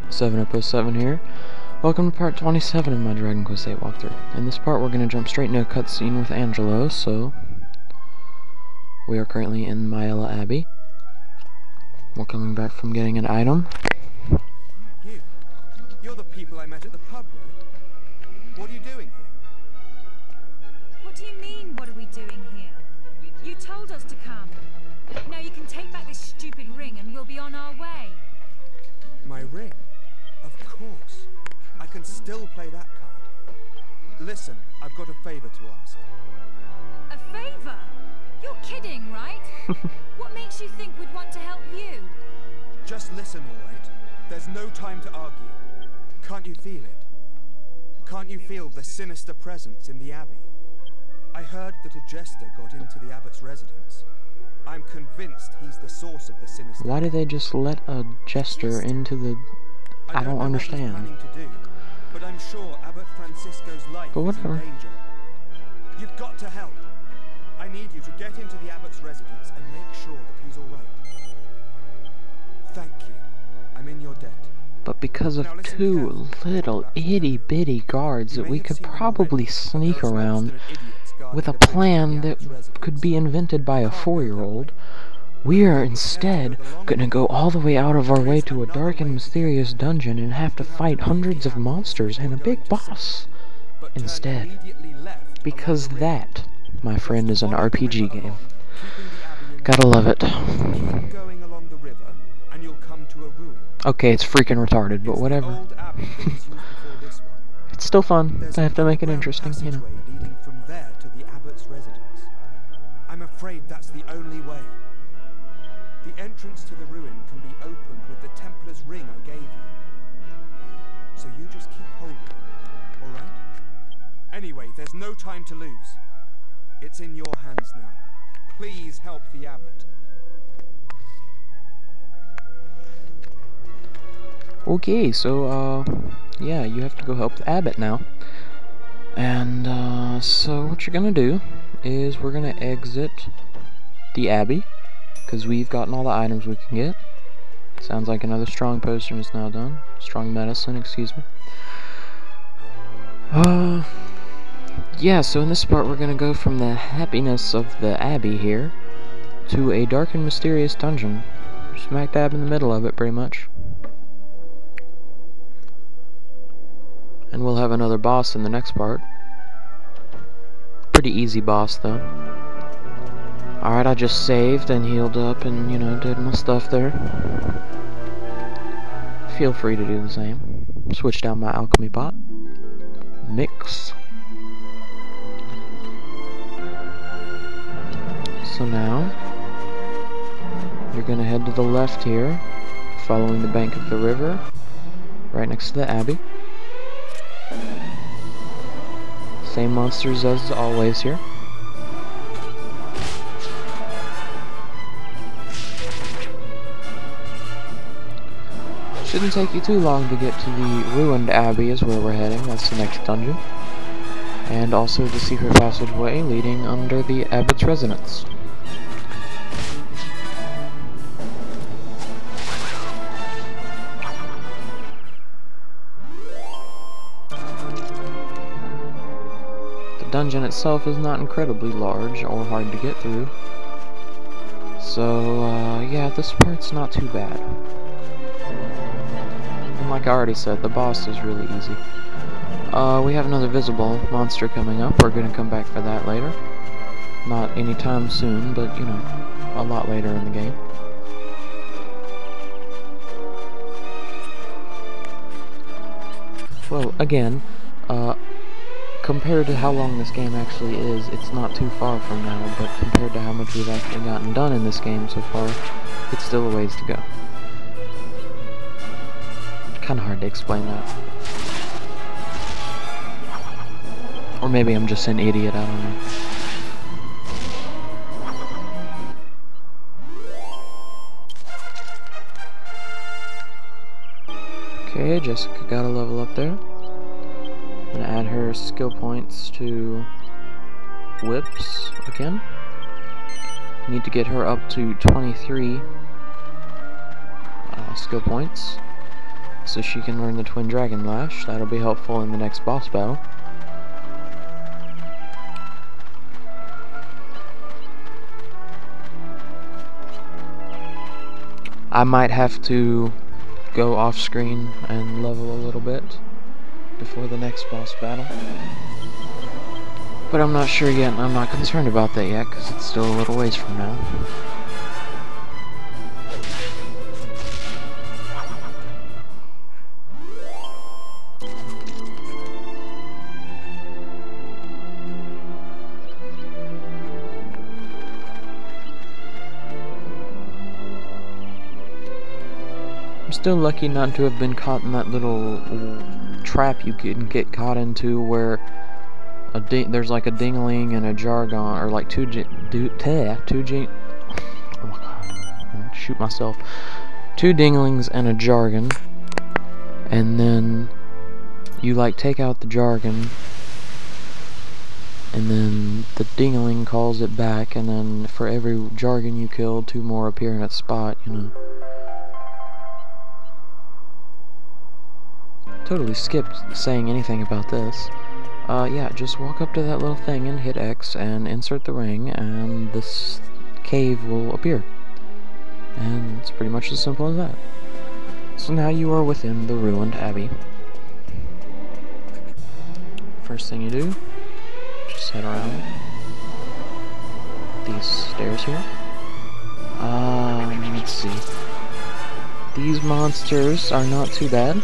7 here. Welcome to part 27 of my Dragon Quest VIII walkthrough. In this part we're going to jump straight into a cutscene with Angelo, so we are currently in Abbey. We're coming back from getting an item. You're the people I met at the pub, right? What are you doing here? What do you mean, what are we doing here? You told us to come. Now you can take back this stupid ring and we'll be on our way. My ring? Of course. I can still play that card. Listen, I've got a favor to ask. A favor? You're kidding, right? What makes you think we'd want to help you? Just listen, all right? There's no time to argue. Can't you feel it? Can't you feel the sinister presence in the Abbey? I heard that a jester got into the Abbot's residence. I'm convinced he's the source of the sinister. Why did they just let a jester into the... I don't understand. What he's planning to do, but I'm sure Abbot Francisco's life is in danger. You've got to help. I need you to get into the Abbot's residence and make sure that he's all right. Thank you. I'm in your debt. But because of two little itty-bitty guards that we could probably sneak around with a plan that could be invented by a 4-year-old, we are instead gonna go all the way out of our way to a dark and mysterious dungeon and have to fight hundreds of monsters and a big boss instead. Because that, my friend, is an RPG game. Gotta love it. Okay, it's freaking retarded, but whatever. It's still fun. I have to make it interesting, you know. From there to the Abbot's residence. I'm afraid that's the only way. The entrance to the ruin can be opened with the Templar's ring I gave you. So you just keep holding it, alright? Anyway, there's no time to lose. It's in your hands now. Please help the Abbot. Okay, so, yeah, you have to go help the Abbot now. And, so what you're gonna do is we're gonna exit the Abbey, because we've gotten all the items we can get. Sounds like another strong potion is now done. Strong medicine, excuse me. Yeah, so in this part we're gonna go from the happiness of the Abbey here to a dark and mysterious dungeon. Smack dab in the middle of it, pretty much. And we'll have another boss in the next part. Pretty easy boss, though. Alright, I just saved and healed up and, you know, did my stuff there. Feel free to do the same. Switch down my alchemy pot. Mix. So now, you're gonna head to the left here, following the bank of the river, right next to the Abbey. Same monsters as always here. Shouldn't take you too long to get to the ruined Abbey is where we're heading. That's the next dungeon. And also the secret passageway leading under the Abbot's residence. The dungeon itself is not incredibly large or hard to get through. So, yeah, this part's not too bad. And like I already said, the boss is really easy. We have another visible monster coming up. We're gonna come back for that later. Not anytime soon, but, you know, a lot later in the game. Well, again, compared to how long this game actually is, it's not too far from now, but compared to how much we've actually gotten done in this game so far, it's still a ways to go. Kinda hard to explain that. Or maybe I'm just an idiot, I don't know. Okay, Jessica got a level up there. I'm gonna add her skill points to whips again. Need to get her up to 23 skill points. so she can learn the Twin Dragon Lash. That'll be helpful in the next boss battle. I might have to go off screen and level a little bit before the next boss battle. But I'm not sure yet, and I'm not concerned about that yet, because it's still a little ways from now. I'm still lucky not to have been caught in that little trap you can get caught into where there's like a dingling and a jargon, or like oh my god, I'm gonna shoot myself. 2 dinglings and a jargon, and then you like take out the jargon, and then the dingling calls it back, and then for every jargon you kill, 2 more appear in its spot, you know. Totally skipped saying anything about this. Yeah, just walk up to that little thing and hit X and insert the ring, and this cave will appear. And it's pretty much as simple as that. So now you are within the ruined Abbey. First thing you do, just head around these stairs here. Let's see. These monsters are not too bad.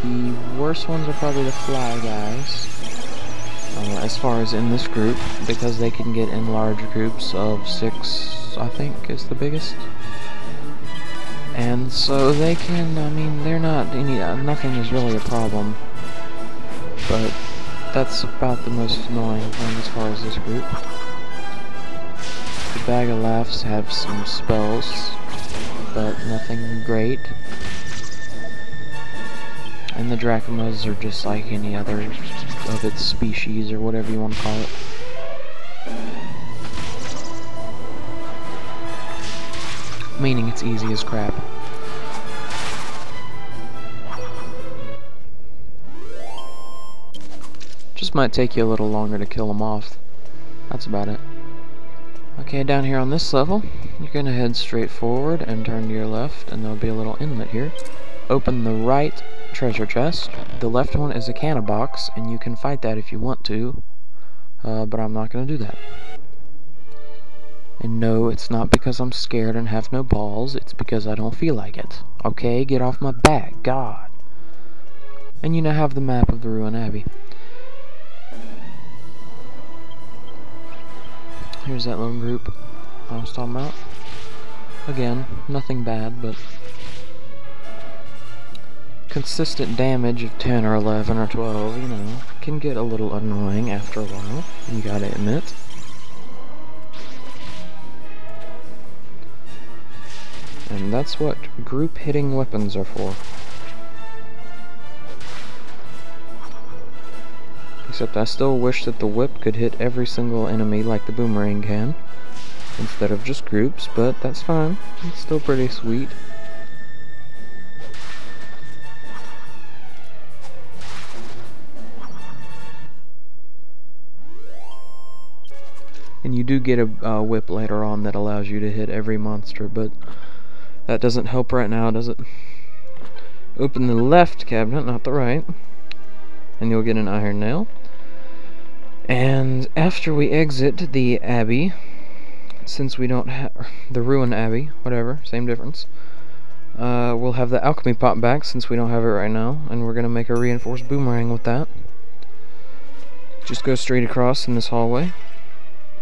The worst ones are probably the fly guys, as far as in this group, because they can get in large groups of 6, I think, is the biggest. And so they can, I mean, they're not nothing is really a problem, but that's about the most annoying thing as far as this group. The Bag of Laughs have some spells, but nothing great. And the Dracomas are just like any other of its species, or whatever you want to call it. Meaning it's easy as crap. Just might take you a little longer to kill them off. That's about it. Okay, down here on this level, you're gonna head straight forward and turn to your left, and there'll be a little inlet here. Open the right treasure chest. The left one is a canna box, and you can fight that if you want to, but I'm not going to do that. And no, it's not because I'm scared and have no balls, it's because I don't feel like it. Okay, get off my back, God. And you now have the map of the ruined Abbey. Here's that little group I was talking about. Again, nothing bad, but consistent damage of 10 or 11 or 12, you know, can get a little annoying after a while, you gotta admit. And that's what group hitting weapons are for. Except I still wish that the whip could hit every single enemy like the boomerang can, instead of just groups, but that's fine. It's still pretty sweet. And you do get a whip later on that allows you to hit every monster, but that doesn't help right now, does it? Open the left cabinet, not the right, and you'll get an iron nail. And after we exit the Abbey, since we don't have the ruined Abbey, whatever, same difference, we'll have the alchemy pot back since we don't have it right now, and we're gonna make a reinforced boomerang with that. Just go straight across in this hallway.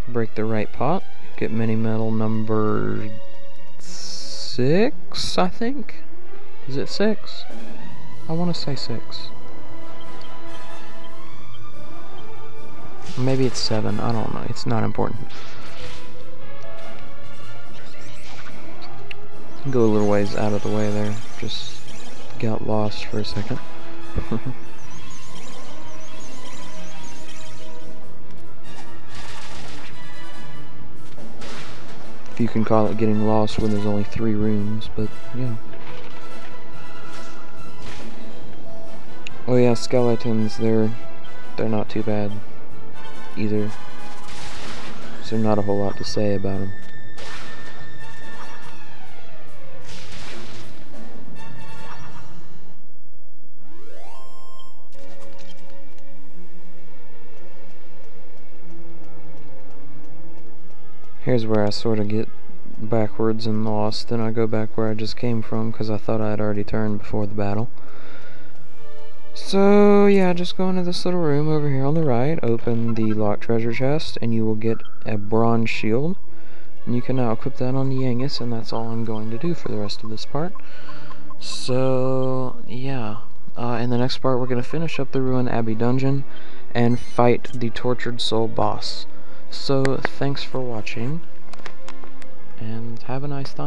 Break the right pot, get mini metal number 6, I think? Is it 6? I want to say 6. Maybe it's 7, I don't know, it's not important. Go a little ways out of the way there, just got lost for a second. If you can call it getting lost when there's only 3 rooms, but, you know. yeah, skeletons, they're not too bad either. So not a whole lot to say about them. Here's where I sort of get backwards and lost, then I go back where I just came from because I thought I had already turned before the battle. So yeah, just go into this little room over here on the right, open the locked treasure chest, and you will get a bronze shield. And you can now equip that on the Yangus, and that's all I'm going to do for the rest of this part. So yeah, in the next part we're going to finish up the Ruined Abbey dungeon and fight the Tortured Soul boss. So thanks for watching, and have a nice time.